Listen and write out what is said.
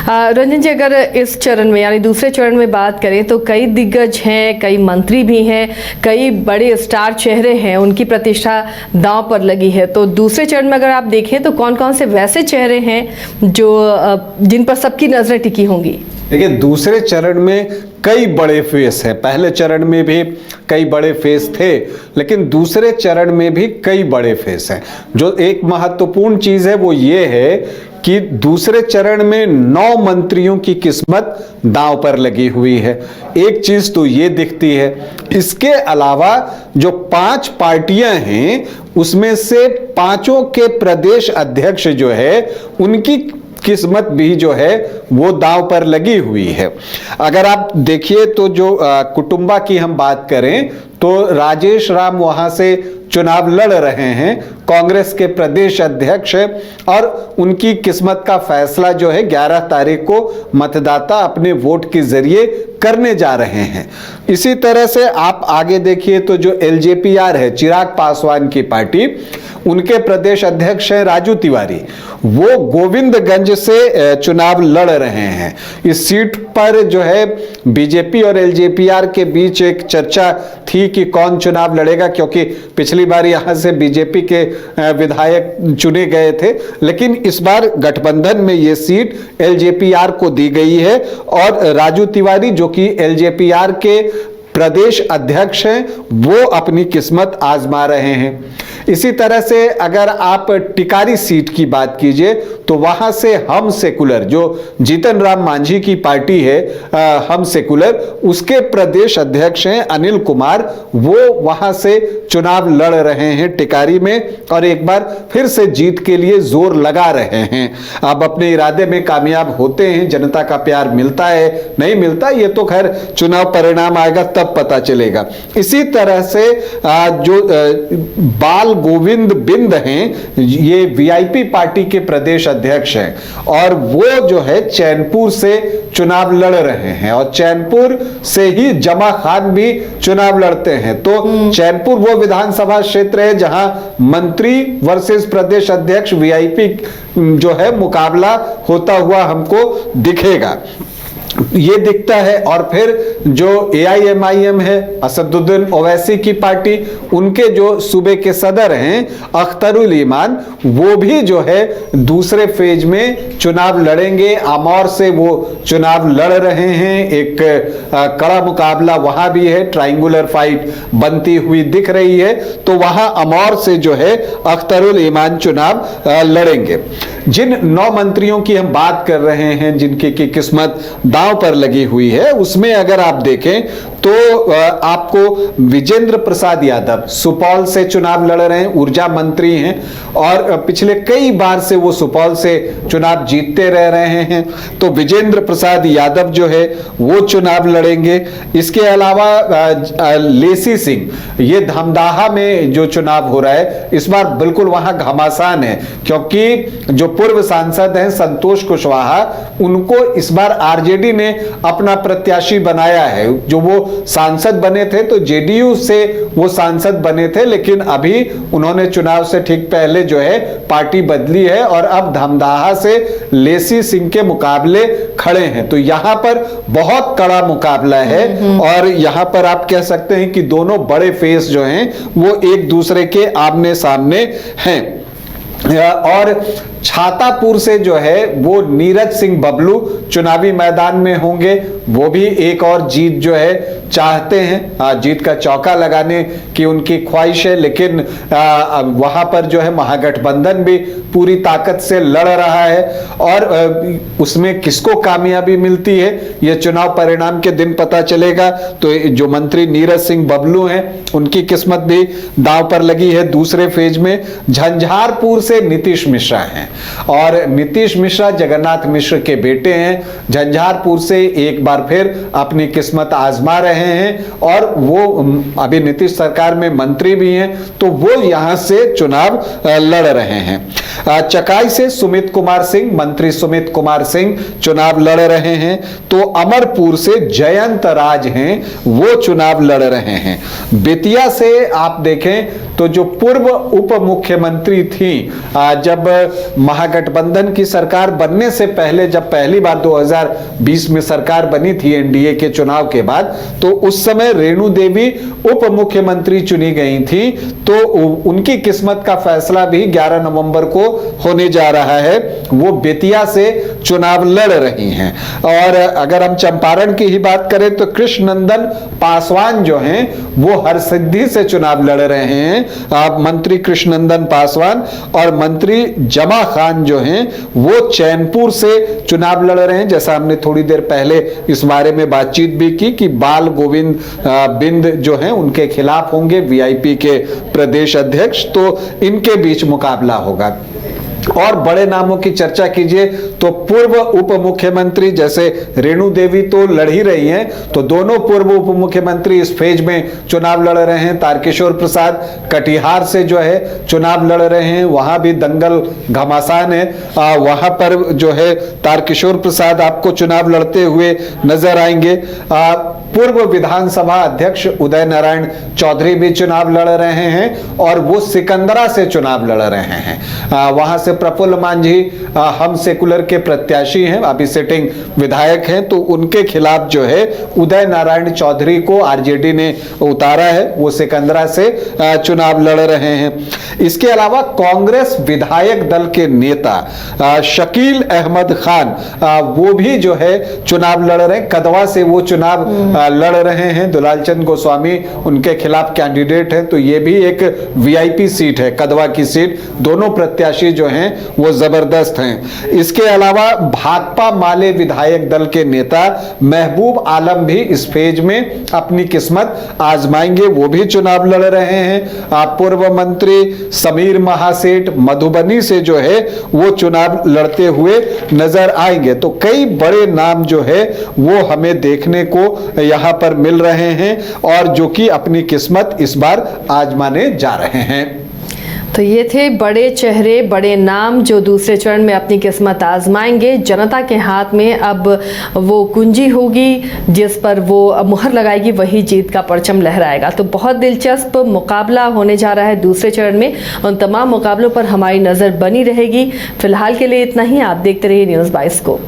रंजन जी, अगर इस चरण में यानी दूसरे चरण में बात करें तो कई दिग्गज हैं, कई मंत्री भी हैं, कई बड़े स्टार चेहरे हैं, उनकी प्रतिष्ठा दांव पर लगी है। तो दूसरे चरण में अगर आप देखें तो कौन कौन से वैसे चेहरे हैं जो जिन पर सबकी नजरें टिकी होंगी? देखिए, दूसरे चरण में कई बड़े फेस हैं। पहले चरण में भी कई बड़े फेस थे, लेकिन दूसरे चरण में भी कई बड़े फेस हैं। जो एक महत्वपूर्ण चीज है वो ये है कि दूसरे चरण में 9 मंत्रियों की किस्मत दांव पर लगी हुई है। एक चीज तो ये दिखती है। इसके अलावा जो 5 पार्टियां हैं उसमें से 5 के प्रदेश अध्यक्ष जो है उनकी किस्मत भी जो है वो दांव पर लगी हुई है। अगर आप देखिए तो जो कुटुंबा की हम बात करें तो राजेश राम वहां से चुनाव लड़ रहे हैं, कांग्रेस के प्रदेश अध्यक्ष है, और उनकी किस्मत का फैसला जो है 11 तारीख को मतदाता अपने वोट के जरिए करने जा रहे हैं। इसी तरह से आप आगे देखिए तो जो एलजेपीआर है, चिराग पासवान की पार्टी, उनके प्रदेश अध्यक्ष हैं राजू तिवारी, वो गोविंदगंज से चुनाव लड़ रहे हैं। इस सीट पर जो है बीजेपी और एलजेपीआर के बीच एक चर्चा थी कि कौन चुनाव लड़ेगा, क्योंकि पिछली बार यहां से बीजेपी के विधायक चुने गए थे, लेकिन इस बार गठबंधन में ये सीट एलजेपीआर को दी गई है और राजू तिवारी जो कि एलजेपीआर के प्रदेश अध्यक्ष हैं वो अपनी किस्मत आजमा रहे हैं। इसी तरह से अगर आप टिकारी सीट की बात कीजिए तो वहां से हम सेकुलर, जो जीतन राम मांझी की पार्टी है हम सेकुलर, उसके प्रदेश अध्यक्ष हैं अनिल कुमार, वो वहां से चुनाव लड़ रहे हैं टिकारी में और एक बार फिर से जीत के लिए जोर लगा रहे हैं। अब अपने इरादे में कामयाब होते हैं, जनता का प्यार मिलता है नहीं मिलता ये तो खैर चुनाव परिणाम आएगा तब पता चलेगा। इसी तरह से जो बाल गोविंद बिंद हैं, ये वीआईपी पार्टी के प्रदेश अध्यक्ष हैं और वो जो है चैनपुर से चुनाव लड़ रहे हैं और चैनपुर से ही जमा खान भी चुनाव लड़ते हैं। तो चैनपुर वो विधानसभा क्षेत्र है जहां मंत्री वर्सेस प्रदेश अध्यक्ष वीआईपी जो है मुकाबला होता हुआ हमको दिखेगा, ये दिखता है। और फिर जो एआईएमआईएम है, असदुद्दीन ओवैसी की पार्टी, उनके जो सूबे के सदर हैं अख्तरुल ईमान, वो भी जो है दूसरे फेज में चुनाव लड़ेंगे। आमौर से वो चुनाव लड़ रहे हैं, एक कड़ा मुकाबला वहां भी है, ट्रायंगुलर फाइट बनती हुई दिख रही है। तो वहां अमौर से जो है अख्तरुल ईमान चुनाव लड़ेंगे। जिन 9 मंत्रियों की हम बात कर रहे हैं जिनकी की किस्मत दांव पर लगी हुई है, उसमें अगर आप देखें तो आपको विजेंद्र प्रसाद यादव सुपौल से चुनाव लड़ रहे हैं, ऊर्जा मंत्री हैं और पिछले कई बार से वो सुपौल से चुनाव जीतते रह रहे हैं। तो विजेंद्र प्रसाद यादव जो है वो चुनाव लड़ेंगे। इसके अलावा लेसी सिंह, ये धमदाहा में जो चुनाव हो रहा है इस बार बिल्कुल वहां घमासान है, क्योंकि जो पूर्व सांसद हैं संतोष कुशवाहा, उनको इस बार आरजेडी ने अपना प्रत्याशी बनाया है। जो वो सांसद बने थे तो जेडीयू से वो सांसद बने थे, लेकिन अभी उन्होंने चुनाव से ठीक पहले जो है पार्टी बदली है और अब धमदाहा से लेसी सिंह के मुकाबले खड़े हैं। तो यहां पर बहुत कड़ा मुकाबला है और यहां पर आप कह सकते हैं कि दोनों बड़े फेस जो हैं वो एक दूसरे के आमने सामने हैं। और छातापुर से जो है वो नीरज सिंह बबलू चुनावी मैदान में होंगे, वो भी एक और जीत जो है चाहते हैं, जीत का चौका लगाने की उनकी ख्वाहिश है, लेकिन वहां पर जो है महागठबंधन भी पूरी ताकत से लड़ रहा है और उसमें किसको कामयाबी मिलती है ये चुनाव परिणाम के दिन पता चलेगा। तो जो मंत्री नीरज सिंह बबलू हैं उनकी किस्मत भी दांव पर लगी है। दूसरे फेज में झंझारपुर से नीतीश मिश्रा हैं और नीतीश मिश्रा जगन्नाथ मिश्र के बेटे हैं। झंझारपुर से एक बार फिर अपनी किस्मत आजमा रहे हैं और वो अभी नीतीश सरकार में मंत्री भी हैं, तो वो यहां से चुनाव लड़ रहे हैं। चकाई से सुमित कुमार सिंह, मंत्री सुमित कुमार सिंह चुनाव लड़ रहे हैं। तो अमरपुर से जयंत राज हैं, वो चुनाव लड़ रहे हैं। बेतिया से आप देखें तो जो पूर्व उप मुख्यमंत्री थी जब महागठबंधन की सरकार बनने से पहले, जब पहली बार 2020 में सरकार बनी थी एनडीए के चुनाव के बाद, तो उस समय रेणु देवी उप मुख्यमंत्री चुनी गई थी। तो उनकी किस्मत का फैसला भी 11 नवंबर को होने जा रहा है। वो बेतिया से चुनाव लड़ रही हैं। और अगर हम चंपारण की ही बात करें तो कृष्णनंदन पासवान जो हैं वो हरसिद्धि से चुनाव लड़ रहे हैं। मंत्री कृष्णनंदन पासवान और मंत्री जमा खान जो हैं वो चैनपुर से चुनाव लड़ रहे हैं। जैसा हमने थोड़ी देर पहले इस बारे में बातचीत भी की कि बाल गोविंद बिंद जो हैं उनके खिलाफ होंगे वीआईपी के प्रदेश अध्यक्ष, तो इनके बीच मुकाबला होगा। और बड़े नामों की चर्चा कीजिए तो पूर्व उप मुख्यमंत्री जैसे रेणु देवी तो लड़ ही रही हैं, तो दोनों पूर्व उप मुख्यमंत्री इस फेज में चुनाव लड़ रहे हैं। तारकिशोर प्रसाद कटिहार से जो है चुनाव लड़ रहे हैं, वहां भी दंगल घमासान है। वहां पर जो है तारकिशोर प्रसाद आपको चुनाव लड़ते हुए नजर आएंगे। पूर्व विधानसभा अध्यक्ष उदय नारायण चौधरी भी चुनाव लड़ रहे हैं और वो सिकंदरा से चुनाव लड़ रहे हैं। वहां से प्रफुल्ल मांझी हम सेकुलर के प्रत्याशी हैं, अभी सिटिंग विधायक हैं, तो उनके खिलाफ जो है उदय नारायण चौधरी को आरजेडी ने उतारा है, वो सिकंदरा से चुनाव लड़ रहे हैं। इसके अलावा कांग्रेस विधायक दल के नेता शकील अहमद खान वो भी जो है चुनाव लड़ रहे हैं। कदवा से वो चुनाव लड़ रहे हैं। दुलालचंद गोस्वामी उनके खिलाफ कैंडिडेट हैं, तो ये भी एक वीआईपी सीट है, कदवा की सीट। दोनों प्रत्याशी जो हैं वो जबरदस्त हैं। इसके अलावा भाकपा माले विधायक दल के नेता महबूब आलम भी इस फेज में अपनी किस्मत आजमाएंगे, वो भी चुनाव लड़ रहे हैं। पूर्व मंत्री समीर महासेठ मधुबनी से जो है वो चुनाव लड़ते हुए नजर आएंगे। तो कई बड़े नाम जो है वो हमें देखने को यहां पर मिल रहे हैं और जो कि अपनी किस्मत इस बार आजमाने जा रहे हैं। तो ये थे बड़े चेहरे, बड़े नाम जो दूसरे चरण में अपनी किस्मत आजमाएंगे। जनता के हाथ में अब वो कुंजी होगी जिस पर वो मुहर लगाएगी, वही जीत का परचम लहराएगा। तो बहुत दिलचस्प मुकाबला होने जा रहा है दूसरे चरण में। उन तमाम मुकाबलों पर हमारी नज़र बनी रहेगी। फिलहाल के लिए इतना ही। आप देखते रहिए न्यूज़ 22 को।